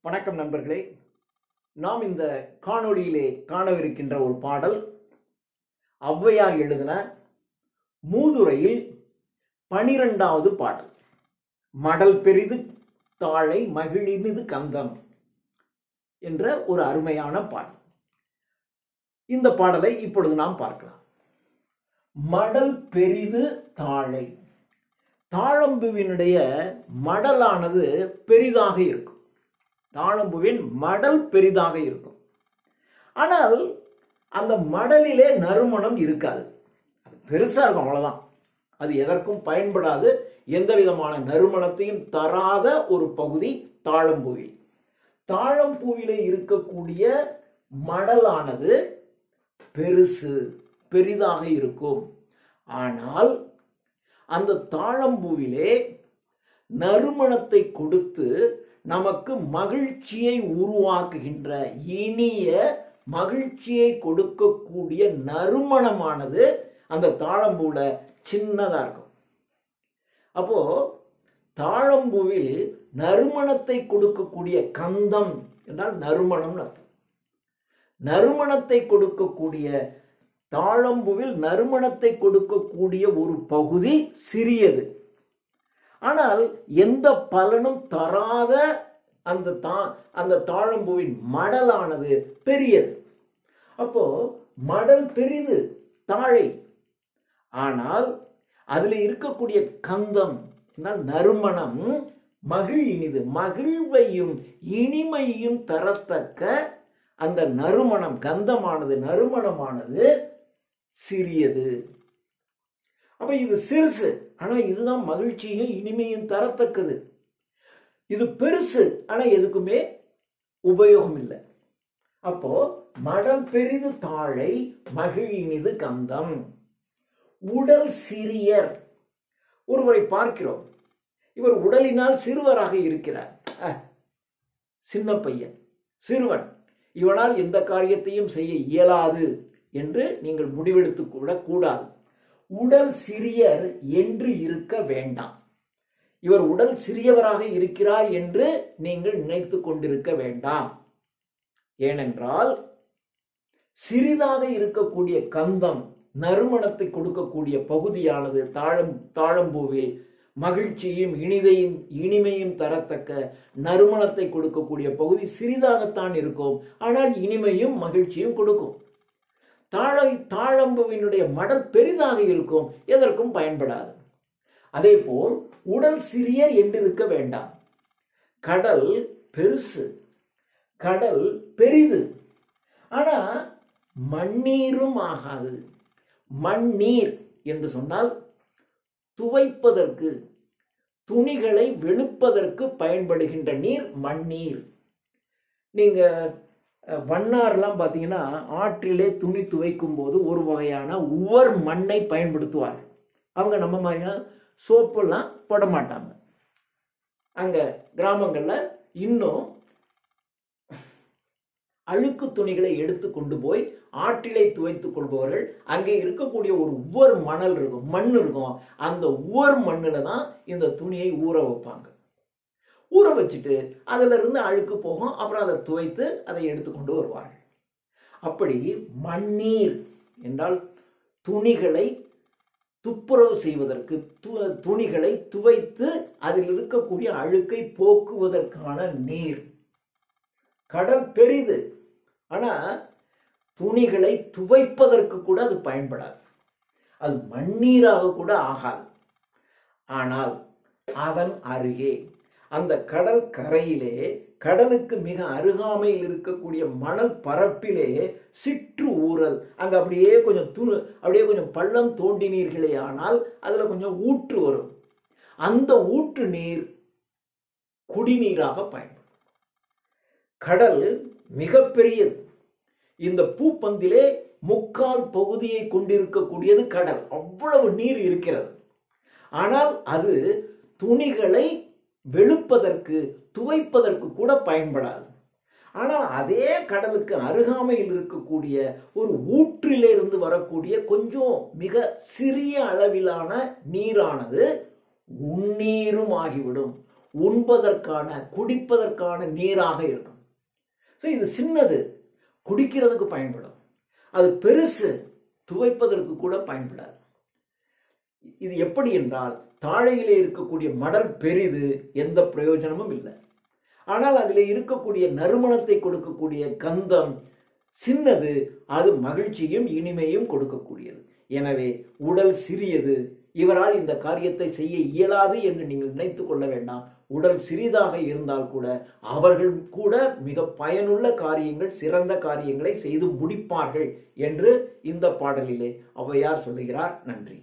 வணக்கம் நண்பர்களே. நாம் இந்த காணொளியிலே காணவிருக்கின்ற ஒரு பாடல் ஔவையார் எழுதின மூதுரையில் 12வது பாடல். மடல் பெரிது தாழை மகிழினிது கந்தம் என்ற ஒரு அருமையான பாடல். இந்த பாடலை இப்பொழுது நாம் பார்க்கலாம். மடல் பெரிது தாழை. தாழம்புவினுடைய மடலானது பெரிதாக இருக்கும். தாழம்புவின் மடல் பெரிதாக இருக்கும். ஆனால் அந்த மடலிலே நறுமணம் இருக்காது. அது பெருசா இருக்கும், அவ்வளவுதான். அது எதற்கும் பயன்படாது. எந்த விதமான நறுமணத்தையும் தராத ஒரு பகுதி தாழம்பூவில். தாழம்பூவிலே இருக்கக்கூடிய மடலானது பெரிதாக இருக்கும். ஆனால் அந்த தாழம்பூவிலே நறுமணத்தை கொடுத்து நமக்கு மகிழ்ச்சியை உருவாக்குகின்ற இனிய மகிழ்ச்சியை கொடுக்கக்கூடிய நறுமணமானது அந்த தாழம்பூல சின்னதா இருக்கும். அப்போ தாழம்பூவில் நறுமணத்தை கொடுக்கக்கூடிய கந்தம் என்றால் நறுமணம். நறுமணத்தை கொடுக்கக்கூடிய தாழம்பூவில் நறுமணத்தை கொடுக்கக்கூடிய ஒரு பகுதி சிறியது. ஆனால் எந்த பலனும் தராத அந்த தாழம்பூவின் மடலானது பெரியது. அப்போ மடல் பெரிது தாழை. ஆனால் அதுல இருக்கக்கூடிய கந்தம் நறுமணம் மகிழினிது, மகிழ்வையும் இனிமையும் தரத்தக்க அந்த நறுமணம் நறுமணமானது சிறியது. அப்ப இது சிறுசு, ஆனா இதுதான் மகிழ்ச்சியும் இனிமையும் தரத்தக்கது. இது பெருசு, ஆனா எதுக்குமே உபயோகம் இல்லை. அப்போ மடல் பெரிது தாழை மகிழினிது கந்தம். உடல் சிறியர். ஒருவரை பார்க்கிறோம், இவர் உடலினால் சிறுவராக இருக்கிறார். சின்ன பையன், சிறுவன், இவனால் எந்த காரியத்தையும் செய்ய இயலாது என்று நீங்கள் முடிவெடுத்து கூட கூடாது. உடல் சிறியர் என்று இருக்க வேண்டாம். இவர் உடல் சிறியவராக இருக்கிறார் என்று நீங்கள் நினைத்து கொண்டிருக்க வேண்டாம். ஏனென்றால் சிறிதாக இருக்கக்கூடிய கந்தம் நறுமணத்தை கொடுக்கக்கூடிய பகுதியானது தாழம்பூவில் மகிழ்ச்சியும் இனிமையும் தரத்தக்க நறுமணத்தை கொடுக்கக்கூடிய பகுதி சிறிதாகத்தான் இருக்கும். ஆனால் இனிமையும் மகிழ்ச்சியும் கொடுக்கும். தாழம்புவினுடைய மடல் பெரிதாக இருக்கும், எதற்கும் பயன்படாது. அதே போல் உடல் சிறியர் என்று இருக்க வேண்டாம். கடல் பெருசு, கடல் பெரிது, ஆனா மண்ணீரும் ஆகாது. மண்ணீர் என்று சொன்னால் துவைப்பதற்கு, துணிகளை வெளுப்பதற்கு பயன்படுகின்ற நீர் மண்ணீர். நீங்க வண்ணார்லாம் பார்த்தீங்கன்னா ஆற்றிலே துணி துவைக்கும் போது ஒரு வகையான உவர் மண்ணை பயன்படுத்துவார். அவங்க நம்ம மாதிரியான சோப்பெல்லாம் போட மாட்டாங்க. அங்க கிராமங்கள்ல இன்னும் அழுக்கு துணிகளை எடுத்து கொண்டு போய் ஆற்றிலே துவைத்துக் கொள்பவர்கள் அங்கே இருக்கக்கூடிய ஒரு உவர் மணல் இருக்கும், மண் இருக்கும். அந்த உவர் மண்ணுல தான் இந்த துணியை ஊற வைப்பாங்க. ஊற வச்சுட்டு அதுல இருந்து அழுக்கு போகும். அப்புறம் அதை துவைத்து அதை எடுத்துக்கொண்டு வருவார்கள். அப்படி மண்ணீர் என்றால் துணிகளை துப்புரவு செய்வதற்கு, துணிகளை துவைத்து அதில் இருக்கக்கூடிய அழுக்கை போக்குவதற்கான நீர். கடல் பெரிது, ஆனா துணிகளை துவைப்பதற்கு கூட அது பயன்படாது. அது மண்ணீராக கூட ஆகாது. ஆனால் அதன் அருகே அந்த கடல் கரையிலே, கடலுக்கு மிக அருகாமையில் இருக்கக்கூடிய மணல் பரப்பிலே சிற்று ஊறல், அங்க அப்படியே கொஞ்சம் பள்ளம் தோண்டினீர்களே, ஆனால் அதுல கொஞ்சம் ஊற்று வரும். அந்த ஊற்று நீர் குடிநீராக பயன்படும். கடல் மிக பெரியது. இந்த பூப்பந்திலே 3/4 பகுதியை கொண்டிருக்கக்கூடியது கடல். அவ்வளவு நீர் இருக்கிறது. ஆனால் அது துணிகளை வெளுப்பதற்கு, துவைப்பதற்கு கூட பயன்படாது. ஆனால் அதே கடலுக்கு அருகாமையில் இருக்கக்கூடிய ஒரு ஊற்றிலிருந்து வரக்கூடிய கொஞ்சம் மிக சிறிய அளவிலான நீரானது உண்ணீரும் ஆகிவிடும். உண்பதற்கான குடிப்பதற்கான நீராக இருக்கும். ஸோ இது சின்னது, குடிக்கிறதுக்கு பயன்படும். அது பெருசு, துவைப்பதற்கு கூட பயன்படாது. இது எப்படி என்றால், தாழையிலே இருக்கக்கூடிய மடல் பெரிது, எந்த பிரயோஜனமும் இல்லை. ஆனால் அதில் இருக்கக்கூடிய நறுமணத்தை கொடுக்கக்கூடிய கந்தம் சின்னது, அது மகிழ்ச்சியும் இனிமையும் கொடுக்கக்கூடியது. எனவே உடல் சிறியது, இவரால் இந்த காரியத்தை செய்ய இயலாது என்று நீங்கள் நினைத்துக் கொள்ள வேண்டாம். உடல் சிறிதாக இருந்தால் கூட அவர்கள் கூட மிக பயனுள்ள காரியங்கள், சிறந்த காரியங்களை செய்து முடிப்பார்கள் என்று இந்த பாடலிலே ஔவையார் சொல்லுகிறார். நன்றி.